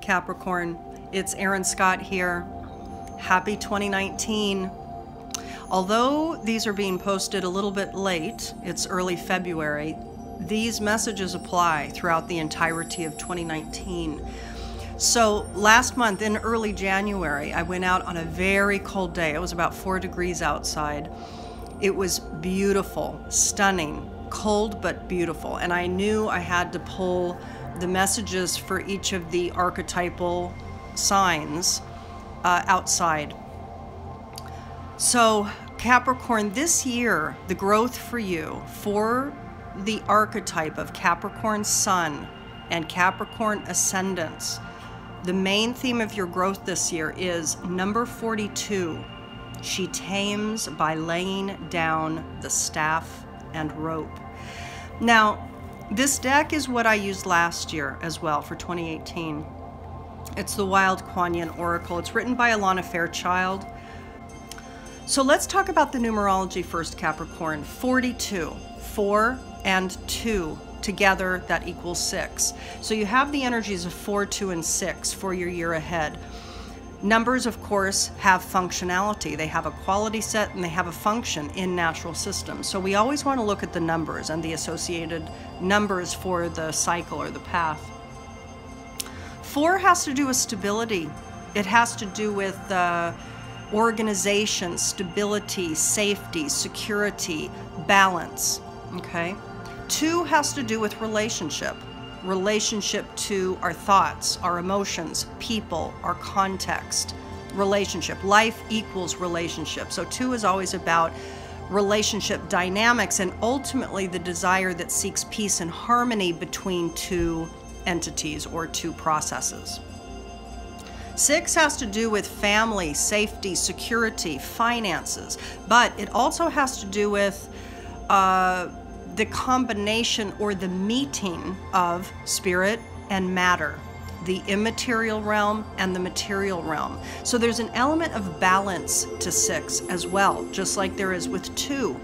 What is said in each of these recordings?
Capricorn. It's Erin Scott here. Happy 2019. Although these are being posted a little bit late, it's early February, these messages apply throughout the entirety of 2019. So last month in early January, I went out on a very cold day. It was about 4 degrees outside. It was beautiful, stunning, cold but beautiful. And I knew I had to pull the messages for each of the archetypal signs outside. So Capricorn, this year, the growth for you, for the archetype of Capricorn Sun and Capricorn Ascendants, the main theme of your growth this year is number 42. She tames by laying down the staff and rope. Now, this deck is what I used last year as well for 2018. It's the Wild Kuan Yin Oracle. It's written by Alana Fairchild. So let's talk about the numerology first, Capricorn. 42, 4 and 2 together, that equals 6. So you have the energies of 4, 2, and 6 for your year ahead. Numbers, of course, have functionality. They have a quality set and they have a function in natural systems. So we always want to look at the numbers and the associated numbers for the cycle or the path. 4 has to do with stability. It has to do with organization, stability, safety, security, balance, okay? 2 has to do with relationship to our thoughts, our emotions, people, our context, relationship. Life equals relationship. So 2 is always about relationship dynamics and ultimately the desire that seeks peace and harmony between 2 entities or 2 processes. 6 has to do with family, safety, security, finances, but it also has to do with the combination or the meeting of spirit and matter, the immaterial realm and the material realm. So there's an element of balance to 6 as well, just like there is with 2.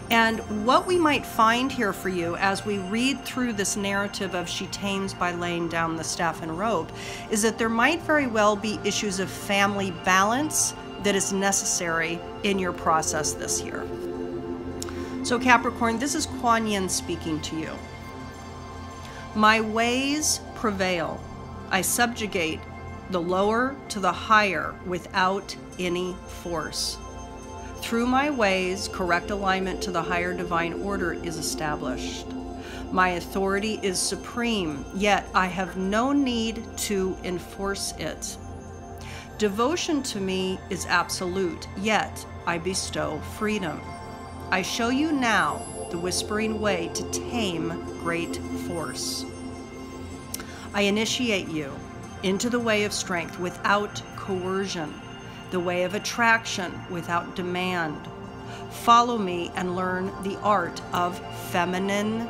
And what we might find here for you as we read through this narrative of she tames by laying down the staff and rope is that there might very well be issues of family balance that is necessary in your process this year. So Capricorn, this is Kuan Yin speaking to you. My ways prevail. I subjugate the lower to the higher without any force. Through my ways, correct alignment to the higher divine order is established. My authority is supreme, yet I have no need to enforce it. Devotion to me is absolute, yet I bestow freedom. I show you now the whispering way to tame great force. I initiate you into the way of strength without coercion, the way of attraction without demand. Follow me and learn the art of feminine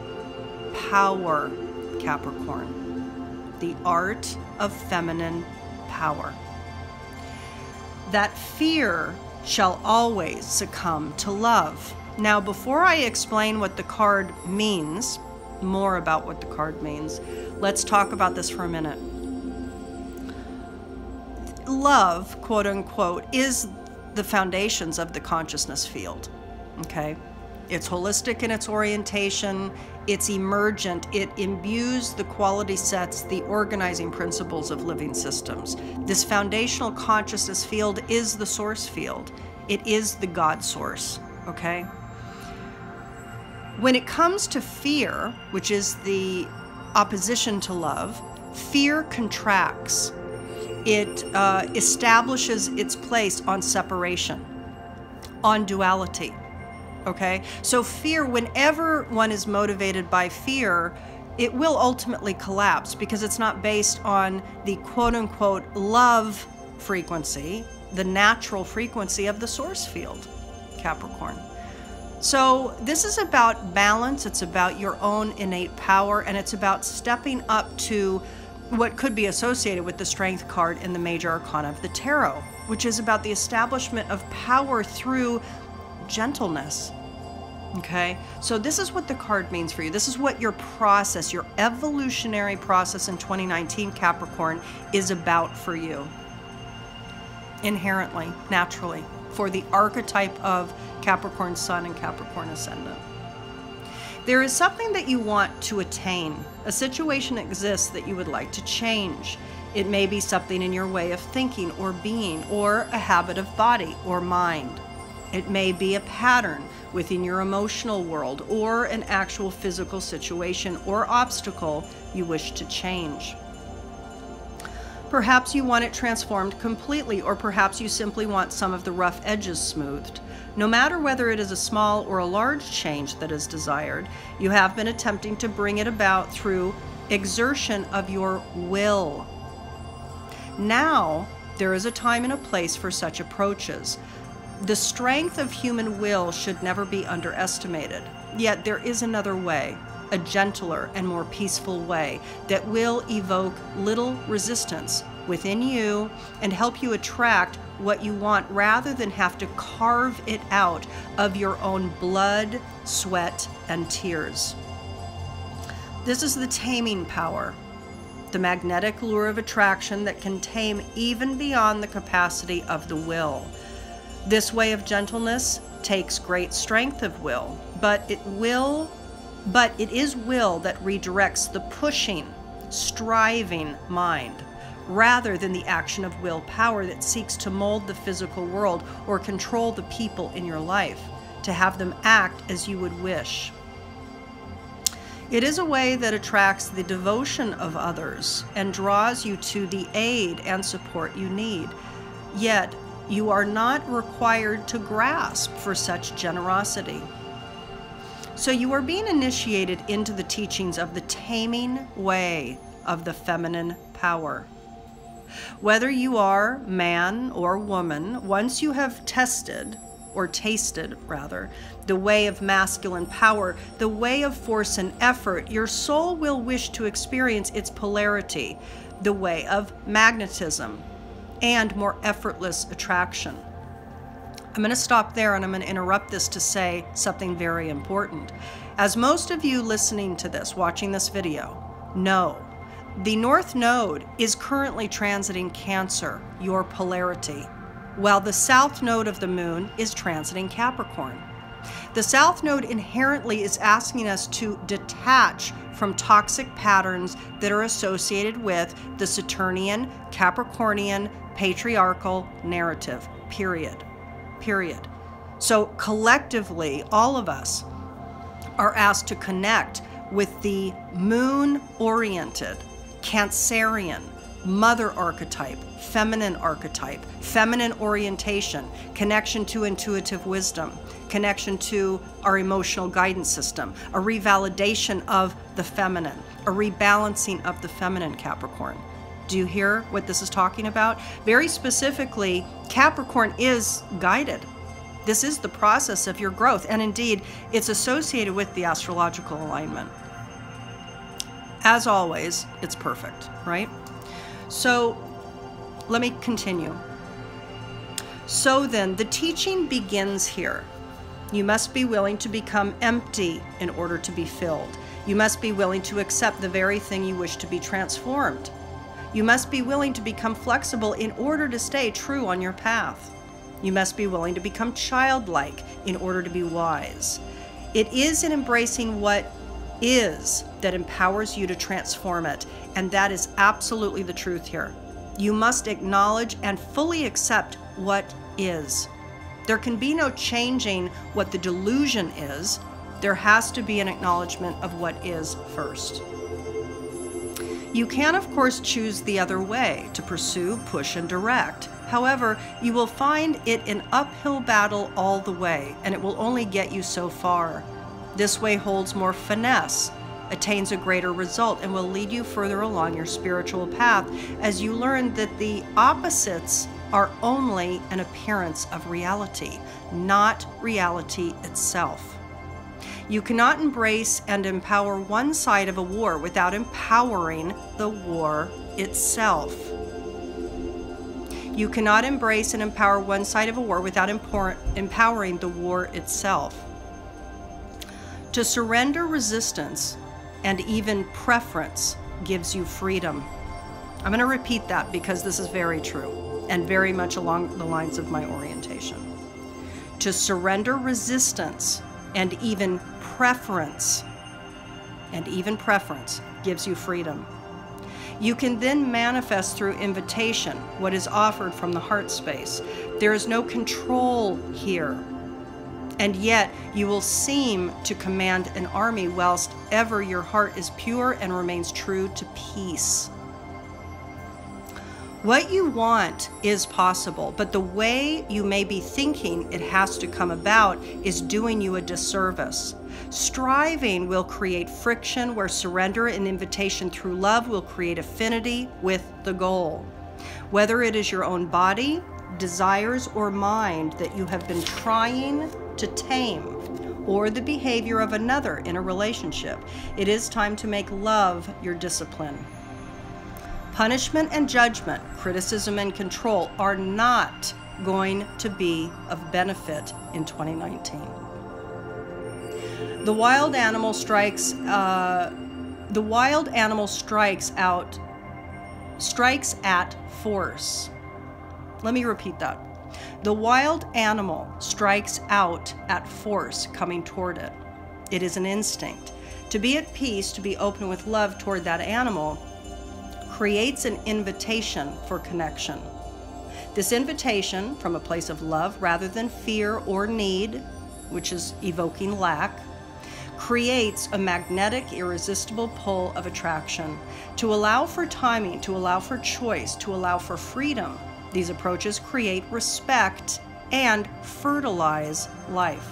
power, Capricorn. The art of feminine power. That fear shall always succumb to love. Now, before I explain what the card means, more about what the card means, let's talk about this for a minute. Love, quote unquote, is the foundations of the consciousness field, okay? It's holistic in its orientation, it's emergent, it imbues the quality sets, the organizing principles of living systems. This foundational consciousness field is the source field. It is the God source, okay? When it comes to fear, which is the opposition to love, fear contracts. It establishes its place on separation, on duality, okay? So fear, whenever one is motivated by fear, it will ultimately collapse because it's not based on the quote-unquote love frequency, the natural frequency of the source field, Capricorn. So this is about balance, it's about your own innate power, and it's about stepping up to what could be associated with the Strength card in the Major Arcana of the Tarot, which is about the establishment of power through gentleness, Okay, so this is what the card means for you. This is what your process, your evolutionary process in 2019, Capricorn, is about for you. Inherently, naturally, for the archetype of Capricorn Sun and Capricorn Ascendant. There is something that you want to attain. A situation exists that you would like to change. It may be something in your way of thinking or being, or a habit of body or mind. It may be a pattern within your emotional world, or an actual physical situation or obstacle you wish to change. Perhaps you want it transformed completely, or perhaps you simply want some of the rough edges smoothed. No matter whether it is a small or a large change that is desired, you have been attempting to bring it about through exertion of your will. Now, there is a time and a place for such approaches. The strength of human will should never be underestimated. Yet there is another way, a gentler and more peaceful way that will evoke little resistance within you and help you attract what you want rather than have to carve it out of your own blood, sweat, and tears. This is the taming power, the magnetic lure of attraction that can tame even beyond the capacity of the will. This way of gentleness takes great strength of will, but it is will that redirects the pushing, striving mind, rather than the action of willpower that seeks to mold the physical world or control the people in your life, to have them act as you would wish. It is a way that attracts the devotion of others and draws you to the aid and support you need. Yet, you are not required to grasp for such generosity. So you are being initiated into the teachings of the taming way of the feminine power. Whether you are man or woman, once you have tasted the way of masculine power, the way of force and effort, your soul will wish to experience its polarity, the way of magnetism and more effortless attraction. I'm going to stop there and I'm going to interrupt this to say something very important. As most of you listening to this, watching this video, know, the North Node is currently transiting Cancer, your polarity, while the South Node of the Moon is transiting Capricorn. The South Node inherently is asking us to detach from toxic patterns that are associated with the Saturnian, Capricornian, patriarchal narrative, period. So collectively, all of us are asked to connect with the moon-oriented, Cancerian, mother archetype, feminine orientation, connection to intuitive wisdom, connection to our emotional guidance system, a revalidation of the feminine, a rebalancing of the feminine, Capricorn. Do you hear what this is talking about? Very specifically, Capricorn is guided. This is the process of your growth, and indeed, it's associated with the astrological alignment. As always, it's perfect, right? So, let me continue. So then, the teaching begins here. You must be willing to become empty in order to be filled. You must be willing to accept the very thing you wish to be transformed. You must be willing to become flexible in order to stay true on your path. You must be willing to become childlike in order to be wise. It is in embracing what is that empowers you to transform it, and that is absolutely the truth here. You must acknowledge and fully accept what is. There can be no changing what the delusion is. There has to be an acknowledgement of what is first. You can, of course, choose the other way, to pursue, push, and direct. However, you will find it an uphill battle all the way, and it will only get you so far. This way holds more finesse, attains a greater result, and will lead you further along your spiritual path as you learn that the opposites are only an appearance of reality, not reality itself. You cannot embrace and empower one side of a war without empowering the war itself. You cannot embrace and empower one side of a war without empowering the war itself. To surrender resistance and even preference gives you freedom. I'm going to repeat that because this is very true and very much along the lines of my orientation. To surrender resistance and even preference gives you freedom. You can then manifest through invitation what is offered from the heart space. There is no control here. And yet you will seem to command an army whilst ever your heart is pure and remains true to peace. What you want is possible, but the way you may be thinking it has to come about is doing you a disservice. Striving will create friction, where surrender and invitation through love will create affinity with the goal. Whether it is your own body, desires, or mind that you have been trying to tame, or the behavior of another in a relationship, it is time to make love your discipline. Punishment and judgment, criticism and control are not going to be of benefit in 2019. The wild animal strikes at force. Let me repeat that. The wild animal strikes out at force coming toward it. It is an instinct. To be at peace, to be open with love toward that animal, creates an invitation for connection. This invitation from a place of love rather than fear or need, which is evoking lack, creates a magnetic, irresistible pull of attraction. To allow for timing, to allow for choice, to allow for freedom, these approaches create respect and fertilize life.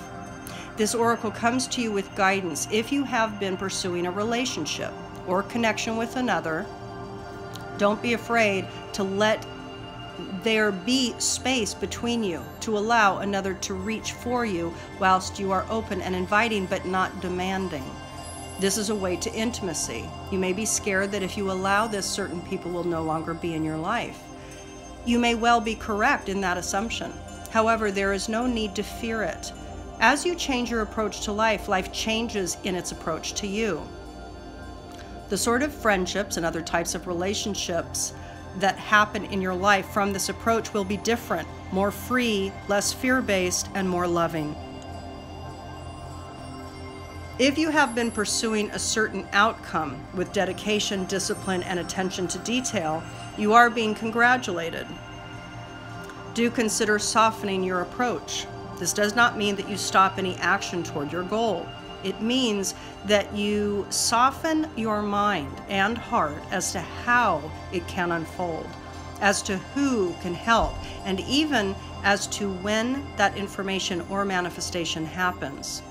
This oracle comes to you with guidance if you have been pursuing a relationship or connection with another. Don't be afraid to let there be space between you, to allow another to reach for you whilst you are open and inviting but not demanding. This is a way to intimacy. You may be scared that if you allow this, certain people will no longer be in your life. You may well be correct in that assumption. However, there is no need to fear it. As you change your approach to life, life changes in its approach to you. The sort of friendships and other types of relationships that happen in your life from this approach will be different, more free, less fear-based, and more loving. If you have been pursuing a certain outcome with dedication, discipline, and attention to detail, you are being congratulated. Do consider softening your approach. This does not mean that you stop any action toward your goal. It means that you soften your mind and heart as to how it can unfold, as to who can help, and even as to when that information or manifestation happens.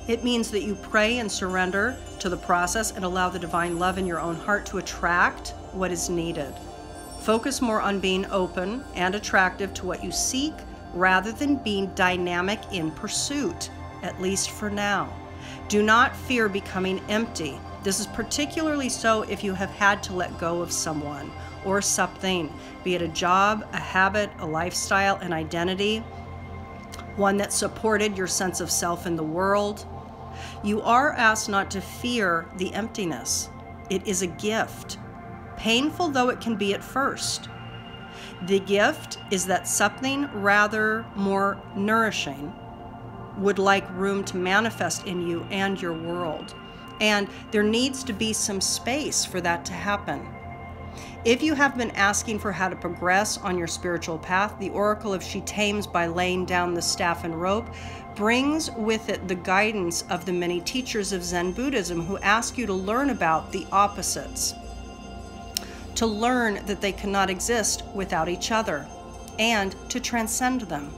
It means that you pray and surrender to the process and allow the divine love in your own heart to attract what is needed. Focus more on being open and attractive to what you seek rather than being dynamic in pursuit, at least for now. Do not fear becoming empty. This is particularly so if you have had to let go of someone or something, be it a job, a habit, a lifestyle, an identity, one that supported your sense of self in the world. You are asked not to fear the emptiness. It is a gift, painful though it can be at first. The gift is that something rather more nourishing would like room to manifest in you and your world. And there needs to be some space for that to happen. If you have been asking for how to progress on your spiritual path, the Oracle of She Tames by laying down the staff and rope brings with it the guidance of the many teachers of Zen Buddhism who ask you to learn about the opposites, to learn that they cannot exist without each other, and to transcend them.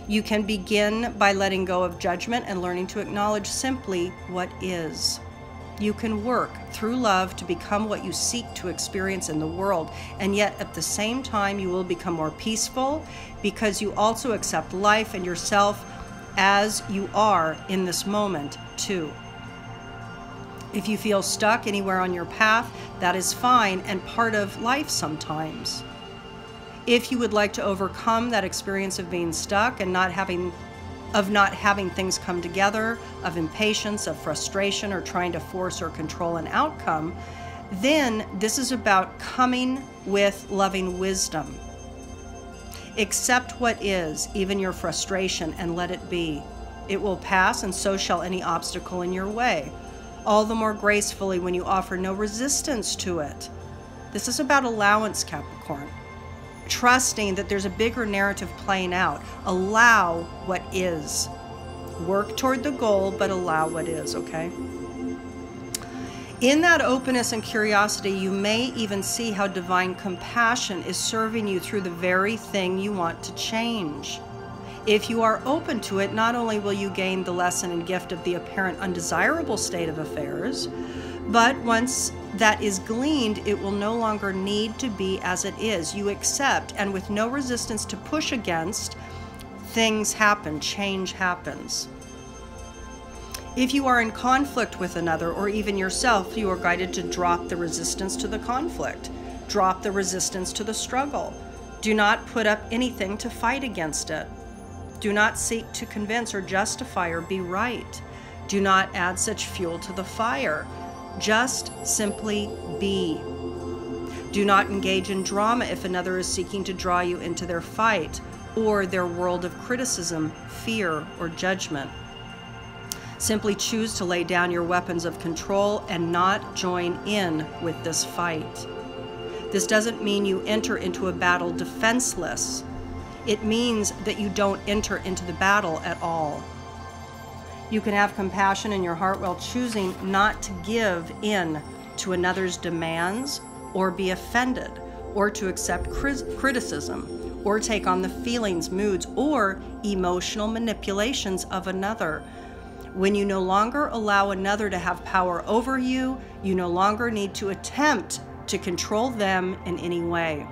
You can begin by letting go of judgment and learning to acknowledge simply what is. You can work through love to become what you seek to experience in the world, and yet at the same time you will become more peaceful because you also accept life and yourself as you are in this moment too. If you feel stuck anywhere on your path, that is fine and part of life sometimes. If you would like to overcome that experience of being stuck and not having of not having things come together, of impatience, of frustration, or trying to force or control an outcome, then this is about coming with loving wisdom. Accept what is, even your frustration, and let it be. It will pass, and so shall any obstacle in your way, all the more gracefully when you offer no resistance to it. This is about allowance, Capricorn. Trusting that there's a bigger narrative playing out. Allow what is. Work toward the goal, but allow what is, okay? In that openness and curiosity, you may even see how divine compassion is serving you through the very thing you want to change. If you are open to it, not only will you gain the lesson and gift of the apparent undesirable state of affairs, but once that is gleaned, it will no longer need to be as it is. You accept, and with no resistance to push against, things happen, change happens. If you are in conflict with another, or even yourself, you are guided to drop the resistance to the conflict. Drop the resistance to the struggle. Do not put up anything to fight against it. Do not seek to convince or justify or be right. Do not add such fuel to the fire. Just simply be. Do not engage in drama if another is seeking to draw you into their fight or their world of criticism, fear, or judgment. Simply choose to lay down your weapons of control and not join in with this fight. This doesn't mean you enter into a battle defenseless. It means that you don't enter into the battle at all. You can have compassion in your heart while choosing not to give in to another's demands or be offended or to accept criticism or take on the feelings, moods, or emotional manipulations of another. When you no longer allow another to have power over you, you no longer need to attempt to control them in any way.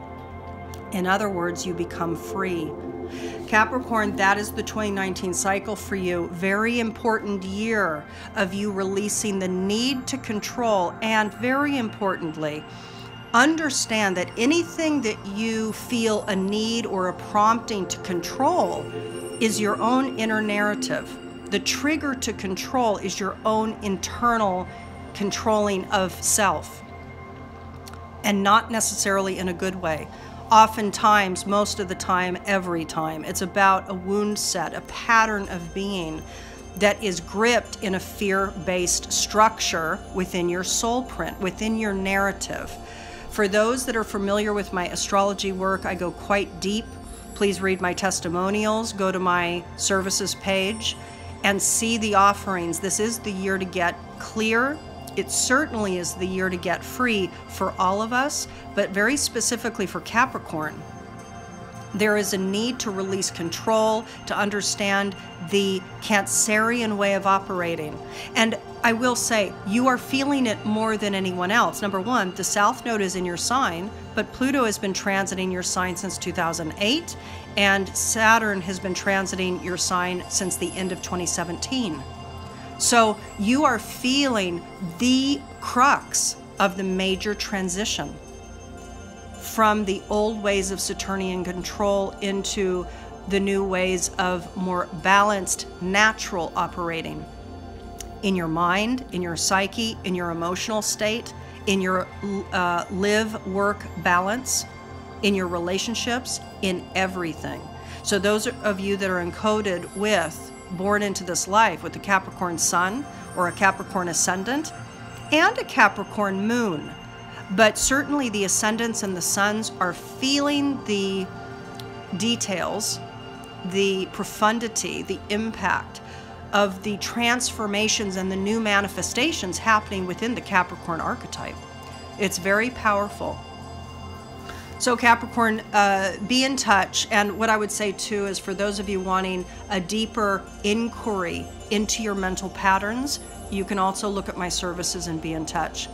In other words, you become free. Capricorn, that is the 2019 cycle for you. Very important year of you releasing the need to control, and very importantly, understand that anything that you feel a need or a prompting to control is your own inner narrative. The trigger to control is your own internal controlling of self, and not necessarily in a good way. Oftentimes, most of the time, every time, it's about a wound set, a pattern of being that is gripped in a fear-based structure within your soul print, within your narrative. For those that are familiar with my astrology work, I go quite deep. Please read my testimonials, go to my services page, and see the offerings. This is the year to get clear. It certainly is the year to get free for all of us, but very specifically for Capricorn. There is a need to release control, to understand the Cancerian way of operating. And I will say, you are feeling it more than anyone else. Number one, the South Node is in your sign, but Pluto has been transiting your sign since 2008, and Saturn has been transiting your sign since the end of 2017. So you are feeling the crux of the major transition from the old ways of Saturnian control into the new ways of more balanced, natural operating in your mind, in your psyche, in your emotional state, in your live-work balance, in your relationships, in everything. So those of you that are encoded with born into this life with a Capricorn sun or a Capricorn ascendant and a Capricorn moon, but certainly the ascendants and the suns are feeling the details, the profundity, the impact of the transformations and the new manifestations happening within the Capricorn archetype. It's very powerful. So Capricorn, be in touch. And what I would say too is for those of you wanting a deeper inquiry into your mental patterns, you can also look at my services and be in touch.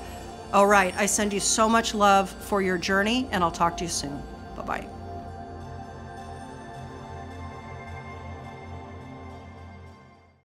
All right, I send you so much love for your journey, and I'll talk to you soon. Bye-bye.